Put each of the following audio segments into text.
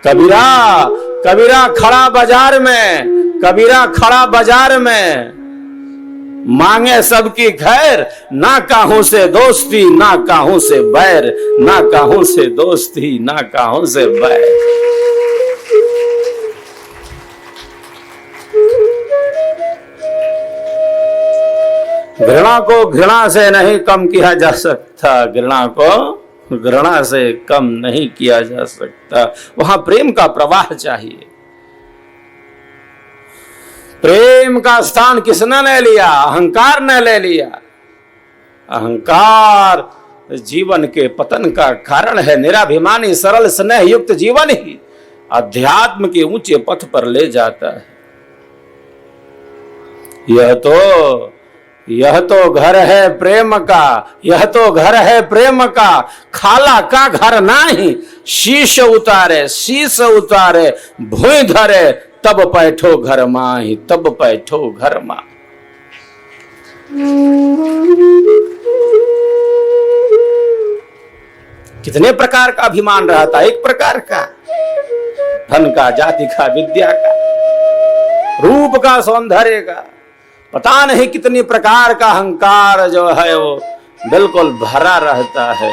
कबीरा कबीरा खड़ा बाजार में, कबीरा खड़ा बाजार में, मांगे सबकी खैर, ना काहू से दोस्ती ना काहू से बैर, ना काहू से दोस्ती ना काहू से बैर। घृणा को घृणा से नहीं कम किया जा सकता, घृणा को घृणा से कम नहीं किया जा सकता। वहां प्रेम का प्रवाह चाहिए। प्रेम का स्थान किसने ले लिया? अहंकार ने ले लिया। अहंकार जीवन के पतन का कारण है। निराभिमानी सरल स्नेह युक्त जीवन ही अध्यात्म के ऊंचे पथ पर ले जाता है। यह तो घर है प्रेम का, यह तो घर है प्रेम का, खाला का घर नाही, शीश उतारे भूई धरे, तब बैठो घर माही, तब बैठो घर माँ। कितने प्रकार का अभिमान रहता? एक प्रकार का, धन का, जाति का, विद्या का, रूप का, सौंदर्य का, पता नहीं कितनी प्रकार का अहंकार जो है वो बिल्कुल भरा रहता है।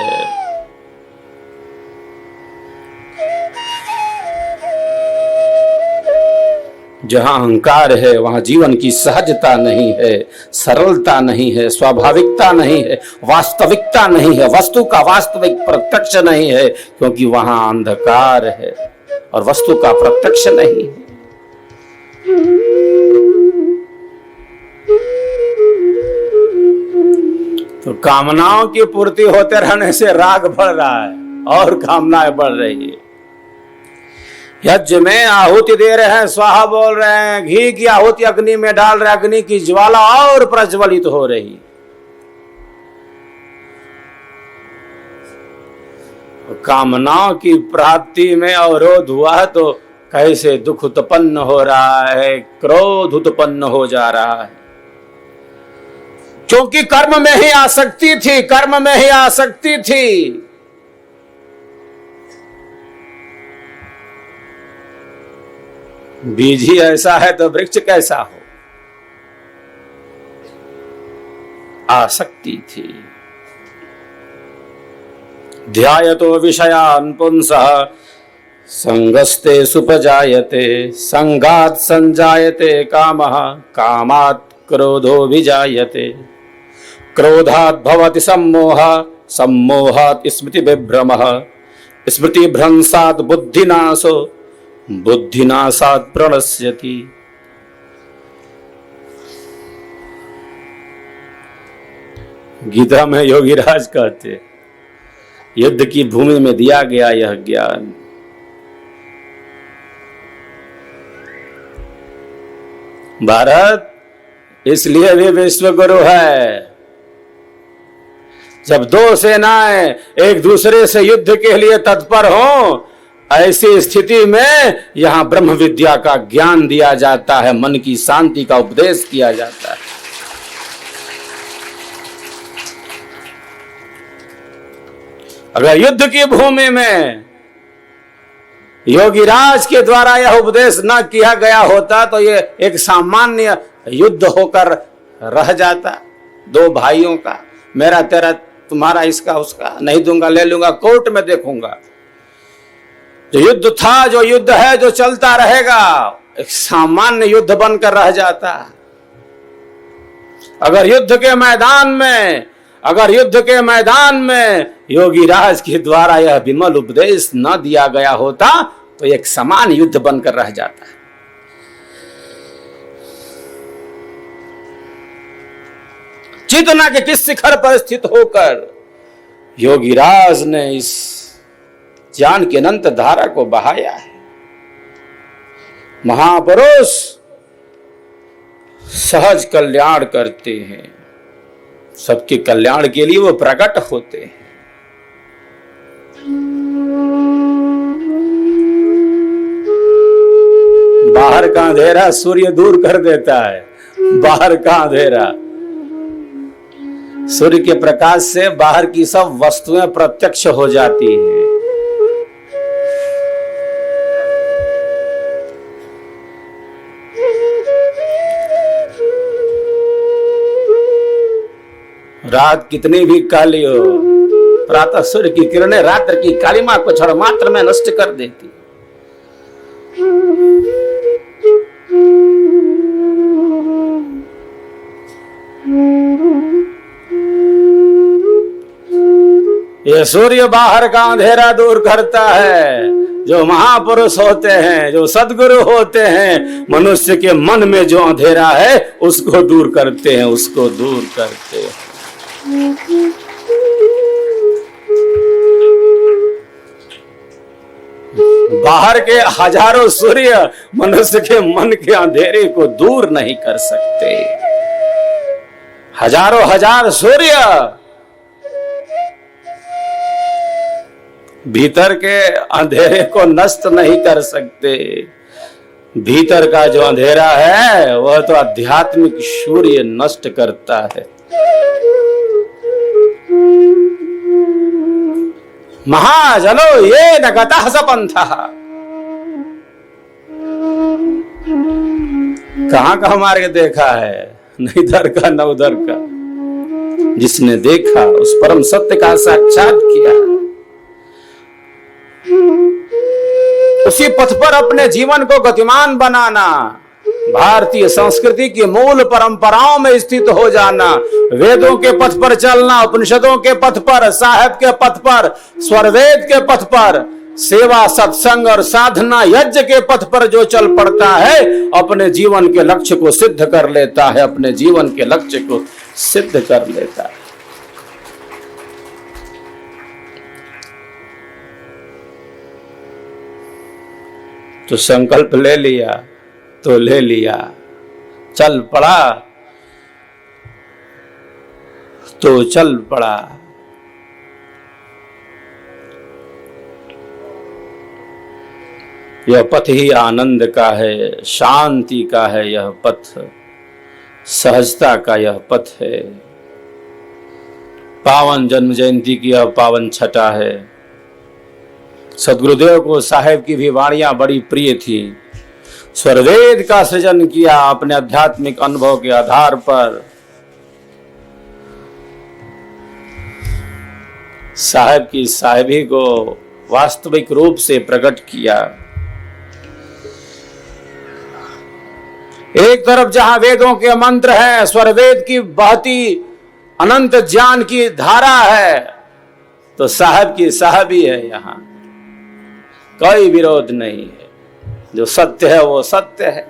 जहां अहंकार है वहां जीवन की सहजता नहीं है, सरलता नहीं है, स्वाभाविकता नहीं है, वास्तविकता नहीं है, वस्तु का वास्तविक प्रत्यक्ष नहीं है, क्योंकि वहां अंधकार है और वस्तु का प्रत्यक्ष नहीं है। तो कामनाओं की पूर्ति होते रहने से राग बढ़ रहा है और कामनाएं बढ़ रही है। यज्ञ में आहुति दे रहे हैं, स्वाहा बोल रहे हैं, घी की आहुति अग्नि में डाल रहे, अग्नि की ज्वाला और प्रज्वलित हो रही। कामनाओं की प्राप्ति में अवरोध हुआ तो कैसे दुख उत्पन्न हो रहा है, क्रोध उत्पन्न हो जा रहा है, क्योंकि कर्म में ही आसक्ति थी, कर्म में ही आसक्ति थी। बीज ही ऐसा है तो वृक्ष कैसा हो? आसक्ति थी। ध्यायतो विषयान् पुंसः संगस्ते सुपजायते, संगात् संजायते कामः, कामात् क्रोधो विजायते, क्रोधात् भवति सम्मोहः, सम्मोहात् स्मृति विभ्रमः, स्मृति भ्रंशात् बुद्धिनाशो, बुद्धिनाशात् प्रणश्यति। गीता में योगीराज कहते, युद्ध की भूमि में दिया गया यह ज्ञान। भारत इसलिए भी विश्व गुरु है। जब दो सेनाएं एक दूसरे से युद्ध के लिए तत्पर हों, ऐसी स्थिति में यहां ब्रह्म विद्या का ज्ञान दिया जाता है, मन की शांति का उपदेश किया जाता है। अगर युद्ध की भूमि में योगीराज के द्वारा यह उपदेश न किया गया होता तो ये एक सामान्य युद्ध होकर रह जाता। दो भाइयों का, मेरा तेरा, तुम्हारा इसका उसका, नहीं दूंगा ले लूंगा, कोर्ट में देखूंगा। जो युद्ध था, जो युद्ध है, जो चलता रहेगा, एक सामान्य युद्ध बनकर रह जाता। अगर युद्ध के मैदान में योगीराज के द्वारा यह विमल उपदेश न दिया गया होता तो एक समान युद्ध बनकर रह जाता। चेतना के किस शिखर पर स्थित होकर योगीराज ने इस ज्ञान की अनंत धारा को बहाया है। महापुरुष सहज कल्याण करते हैं, सबके कल्याण के लिए वो प्रकट होते हैं। बाहर का अंधेरा सूर्य दूर कर देता है। बाहर का अंधेरा, सूर्य के प्रकाश से बाहर की सब वस्तुएं प्रत्यक्ष हो जाती हैं। रात कितनी भी काली हो, प्रातः सूर्य की किरणें रात्र की कालिमा को क्षण मात्र में नष्ट कर देती। ये सूर्य बाहर का अंधेरा दूर करता है। जो महापुरुष होते हैं, जो सद्गुरु होते हैं, मनुष्य के मन में जो अंधेरा है उसको दूर करते हैं, उसको दूर करते हैं। बाहर के हजारों सूर्य मनुष्य के मन के अंधेरे को दूर नहीं कर सकते। हजारों हजार सूर्य भीतर के अंधेरे को नष्ट नहीं कर सकते। भीतर का जो अंधेरा है वह तो आध्यात्मिक सूर्य नष्ट करता है। महाजनो ये न गतः स पंथः। कहां का मार्ग देखा है, न इधर का न उधर का। जिसने देखा उस परम सत्य का साक्षात किया, उसी पथ पर अपने जीवन को गतिमान बनाना, भारतीय संस्कृति की मूल परंपराओं में स्थित हो जाना, वेदों के पथ पर चलना, उपनिषदों के पथ पर, साहेब के पथ पर, स्वरवेद के पथ पर, सेवा सत्संग और साधना यज्ञ के पथ पर जो चल पड़ता है अपने जीवन के लक्ष्य को सिद्ध कर लेता है, अपने जीवन के लक्ष्य को सिद्ध कर लेता है। तो संकल्प ले लिया तो ले लिया, चल पड़ा तो चल पड़ा। यह पथ ही आनंद का है, शांति का है यह पथ, सहजता का यह पथ है। पावन जन्म जयंती की यह पावन छटा है। सदगुरुदेव को साहेब की भी वाणियां बड़ी प्रिय थी। स्वरवेद का सृजन किया अपने आध्यात्मिक अनुभव के आधार पर। साहेब की साहेबी को वास्तविक रूप से प्रकट किया। एक तरफ जहां वेदों के मंत्र हैं, स्वरवेद की बहती अनंत ज्ञान की धारा है, तो साहेब की साहबी है। यहां कोई विरोध नहीं है। जो सत्य है वो सत्य है।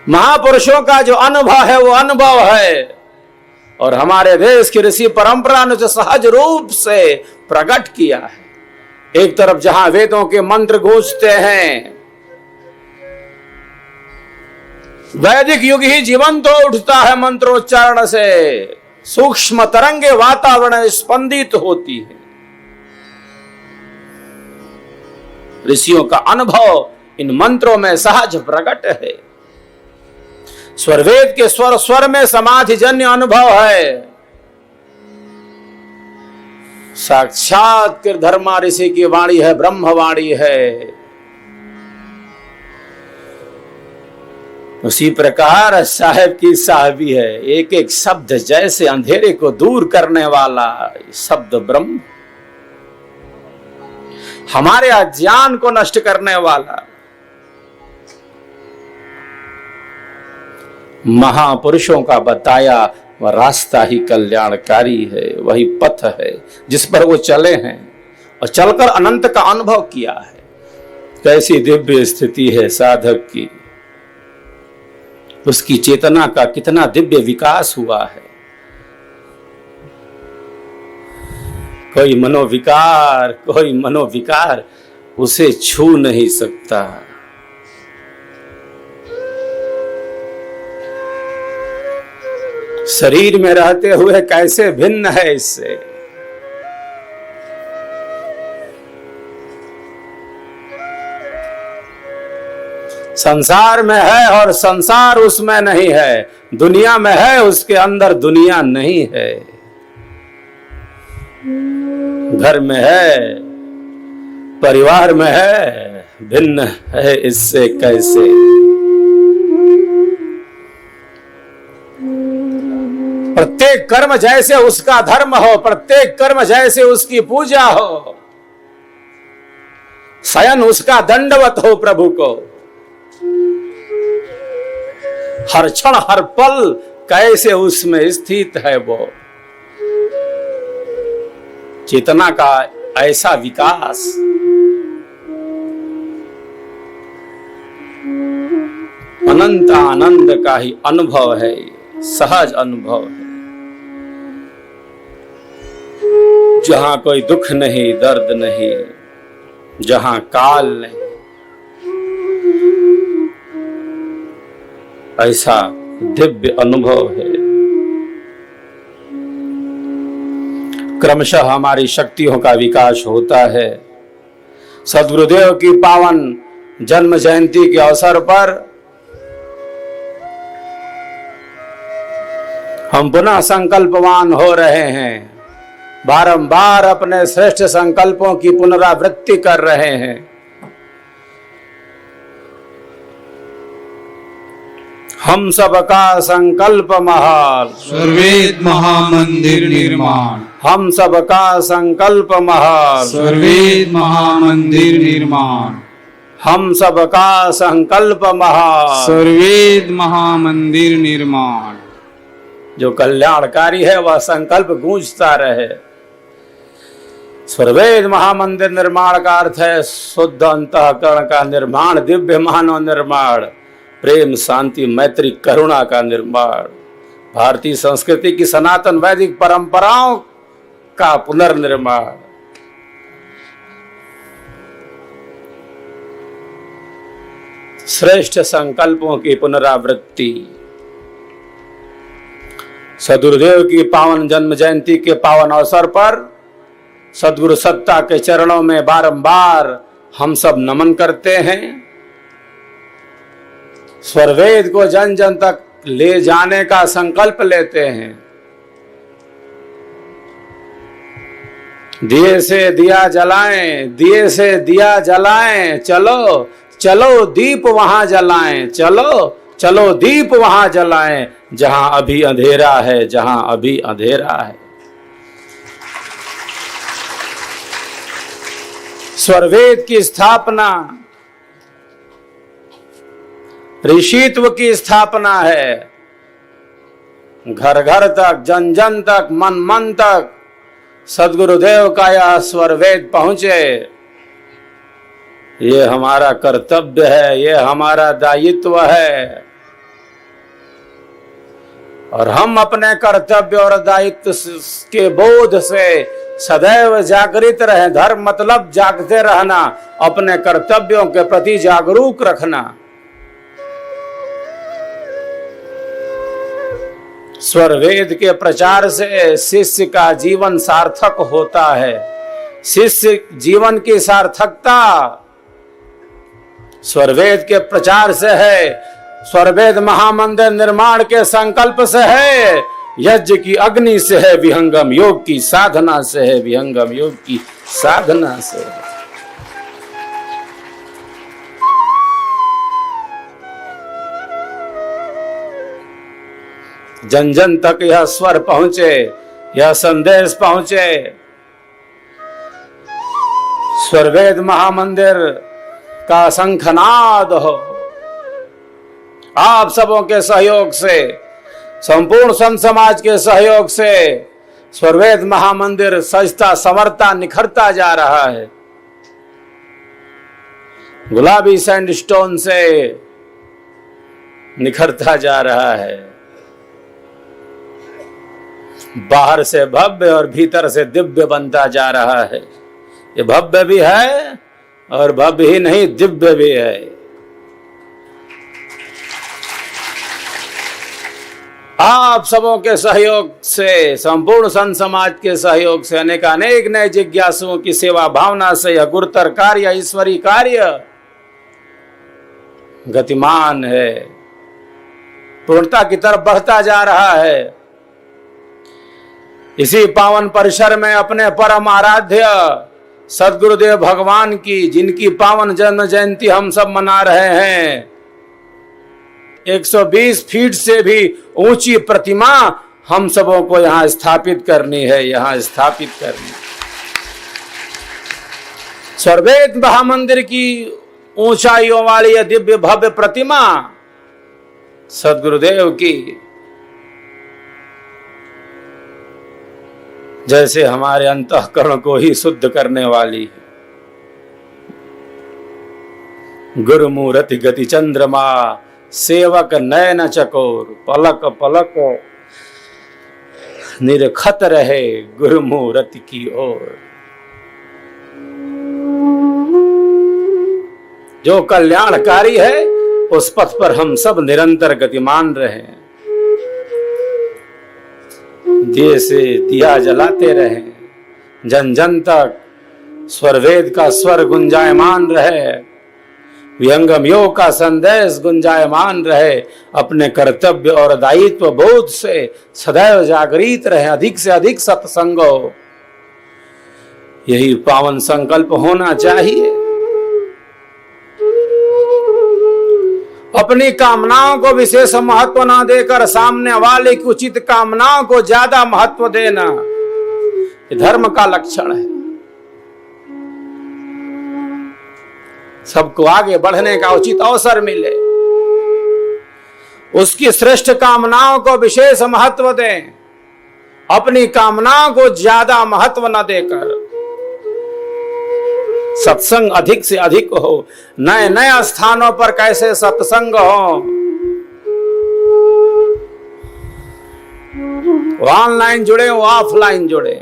महापुरुषों का जो अनुभव है वो अनुभव है, और हमारे देश की ऋषि परंपरा ने जो सहज रूप से प्रकट किया है। एक तरफ जहां वेदों के मंत्र गूंजते हैं, वैदिक युग ही जीवंत हो उठता है मंत्रोच्चारण से, सूक्ष्म तरंगे वातावरण स्पंदित होती है। ऋषियों का अनुभव इन मंत्रों में सहज प्रकट है। स्वरवेद के स्वर स्वर में समाधि जन्य अनुभव है। साक्षात किरधर्मा ऋषि की वाणी है, ब्रह्मवाणी है। उसी प्रकार साहेब की साहबी है। एक एक शब्द जैसे अंधेरे को दूर करने वाला शब्द ब्रह्म, हमारे अज्ञान को नष्ट करने वाला। महापुरुषों का बताया वह रास्ता ही कल्याणकारी है, वही पथ है जिस पर वो चले हैं और चलकर अनंत का अनुभव किया है। कैसी दिव्य स्थिति है साधक की, उसकी चेतना का कितना दिव्य विकास हुआ है। कोई मनोविकार उसे छू नहीं सकता। शरीर में रहते हुए कैसे भिन्न है इससे। संसार में है और संसार उसमें नहीं है, दुनिया में है उसके अंदर दुनिया नहीं है, घर में है परिवार में है, भिन्न है इससे कैसे। प्रत्येक कर्म जैसे उसका धर्म हो, प्रत्येक कर्म जैसे उसकी पूजा हो, शयन उसका दंडवत हो प्रभु को। हर क्षण हर पल कैसे उसमें स्थित है वो। चेतना का ऐसा विकास, अनंत आनंद का ही अनुभव है, सहज अनुभव है, जहां कोई दुख नहीं, दर्द नहीं, जहां काल नहीं, ऐसा दिव्य अनुभव है। क्रमशः हमारी शक्तियों का विकास होता है। सद्गुरुदेव की पावन जन्म जयंती के अवसर पर हम पुनः संकल्पवान हो रहे हैं, बारंबार अपने श्रेष्ठ संकल्पों की पुनरावृत्ति कर रहे हैं। हम सबका संकल्प महाल, सर्वेद महामंदिर निर्माण। हम सबका संकल्प महाल, सर्वेद महामंदिर निर्माण। हम सबका संकल्प महाल, सर्वेद महामंदिर निर्माण। जो कल्याणकारी है वह संकल्प गूंजता रहे। सर्वेद महामंदिर निर्माण का अर्थ है शुद्ध अंतःकरण का निर्माण, दिव्य मानव निर्माण, प्रेम शांति मैत्री करुणा का निर्माण, भारतीय संस्कृति की सनातन वैदिक परंपराओं का पुनर्निर्माण। श्रेष्ठ संकल्पों की पुनरावृत्ति। सद्गुरुदेव की पावन जन्म जयंती के पावन अवसर पर सद्गुरु सत्ता के चरणों में बारंबार हम सब नमन करते हैं। स्वरवेद को जन जन तक ले जाने का संकल्प लेते हैं। दिए से दिया जलाएं, दिए से दिया जलाएं, चलो चलो दीप वहां जलाएं, चलो चलो दीप वहां जलाएं, जहां अभी अंधेरा है, जहां अभी अंधेरा है। स्वरवेद की स्थापना ऋषित्व की स्थापना है। घर घर तक, जन जन तक, मन मन तक सद्गुरुदेव का यह स्वरवेद पहुंचे, ये हमारा कर्तव्य है, ये हमारा दायित्व है। और हम अपने कर्तव्य और दायित्व के बोध से सदैव जागृत रहे। धर्म मतलब जागते रहना, अपने कर्तव्यों के प्रति जागरूक रखना। स्वरवेद के प्रचार से शिष्य का जीवन सार्थक होता है। शिष्य जीवन की सार्थकता स्वरवेद के प्रचार से है, स्वरवेद महामंदिर निर्माण के संकल्प से है, यज्ञ की अग्नि से है, विहंगम योग की साधना से है, विहंगम योग की साधना से है। जन जन तक यह स्वर पहुंचे, यह संदेश पहुंचे। स्वरवेद महामंदिर का शंखनाद हो। आप सबों के सहयोग से, संपूर्ण संत समाज के सहयोग से स्वरवेद महामंदिर सजता संवरता निखरता जा रहा है। गुलाबी सैंडस्टोन से निखरता जा रहा है। बाहर से भव्य और भीतर से दिव्य बनता जा रहा है। ये भव्य भी है और भव्य ही नहीं, दिव्य भी है। आप सबों के सहयोग से, संपूर्ण संत समाज के सहयोग से, अनेक नए जिज्ञासुओं की सेवा भावना से यह गुरुतर कार्य, ईश्वरी कार्य गतिमान है, पूर्णता की तरफ बढ़ता जा रहा है। इसी पावन परिसर में अपने परम आराध्य सद्गुरुदेव भगवान की, जिनकी पावन जन्म जयंती हम सब मना रहे हैं, 120 फीट से भी ऊंची प्रतिमा हम सबों को यहाँ स्थापित करनी है, यहाँ स्थापित करनी है। स्वर्वेद महामंदिर की ऊंचाइयों वाली यह दिव्य भव्य प्रतिमा सद्गुरुदेव की जैसे हमारे अंतःकरण को ही शुद्ध करने वाली है। गुरुमूर्ति गति चंद्रमा सेवक नयन चकोर, पलक पलक निरखत रहे गुरुमूर्ति की ओर। जो कल्याणकारी है उस पथ पर हम सब निरंतर गतिमान रहे, दिए से दिया जलाते रहे, जन जन तक स्वरवेद का स्वर गुंजायमान रहे, विहंगम योग का संदेश गुंजायमान रहे, अपने कर्तव्य और दायित्व बोध से सदैव जागृत रहे, अधिक से अधिक सत्संग हो, यही पावन संकल्प होना चाहिए। अपनी कामनाओं को विशेष महत्व ना देकर सामने वाले की उचित कामनाओं को ज्यादा महत्व देना, ये धर्म का लक्षण है। सबको आगे बढ़ने का उचित अवसर मिले, उसकी श्रेष्ठ कामनाओं को विशेष महत्व दें, अपनी कामनाओं को ज्यादा महत्व न देकर सत्संग अधिक से अधिक हो। नए नए स्थानों पर कैसे सत्संग हो, ऑनलाइन जुड़े हो ऑफलाइन जुड़े,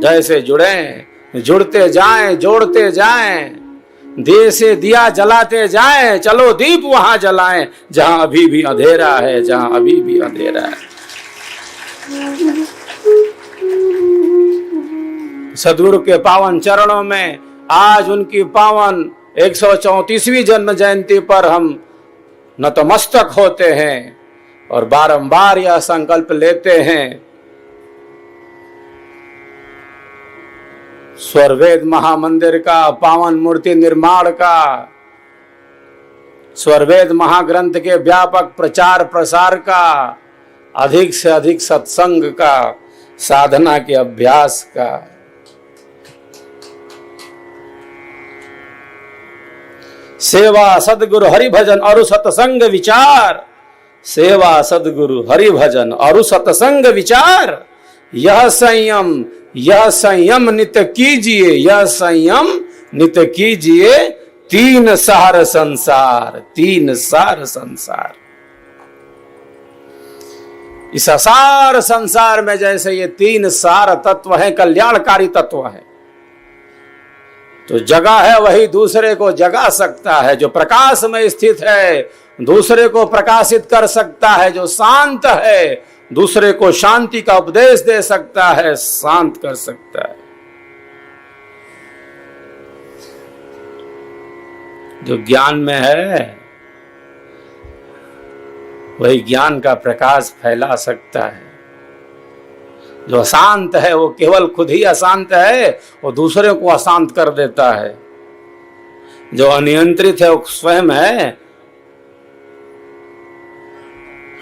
जैसे जुड़े जुड़ते जाएं, जोड़ते जाएं, दिए से दिया जलाते जाएं, चलो दीप वहां जलाएं जहां अभी भी अंधेरा है, जहां अभी भी अंधेरा है। सद्गुरु के पावन चरणों में आज उनकी पावन 134वीं जन्म जयंती पर हम नतमस्तक होते हैं और बारंबार यह संकल्प लेते हैं, स्वरवेद महामंदिर का, पावन मूर्ति निर्माण का, स्वरवेद महाग्रंथ के व्यापक प्रचार प्रसार का, अधिक से अधिक सत्संग का, साधना के अभ्यास का। सेवा सद्गुरु हरि भजन और सत्संग विचार, सेवा सद्गुरु हरि भजन और सत्संग विचार, यह संयम नित्य कीजिए, यह संयम नित्य कीजिए, तीन सार संसार, तीन सार संसार। इस असार संसार में जैसे ये तीन सार तत्व है, कल्याणकारी तत्व है, तो जगह है वही दूसरे को जगा सकता है, जो प्रकाश में स्थित है दूसरे को प्रकाशित कर सकता है, जो शांत है दूसरे को शांति का उपदेश दे सकता है, शांत कर सकता है। जो ज्ञान में है वही ज्ञान का प्रकाश फैला सकता है। जो अशांत है वो केवल खुद ही अशांत है, वो दूसरे को अशांत कर देता है। जो अनियंत्रित है वो स्वयं है,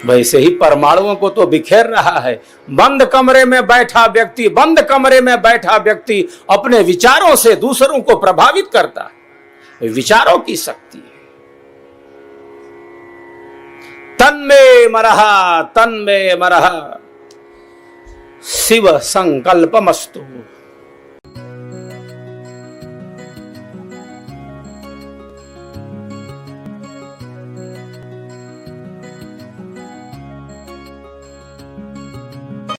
वैसे ही परमाणुओं को तो बिखेर रहा है। बंद कमरे में बैठा व्यक्ति अपने विचारों से दूसरों को प्रभावित करता है। विचारों की शक्ति है। तन्मे मरहा शिव संकल्पमस्तु।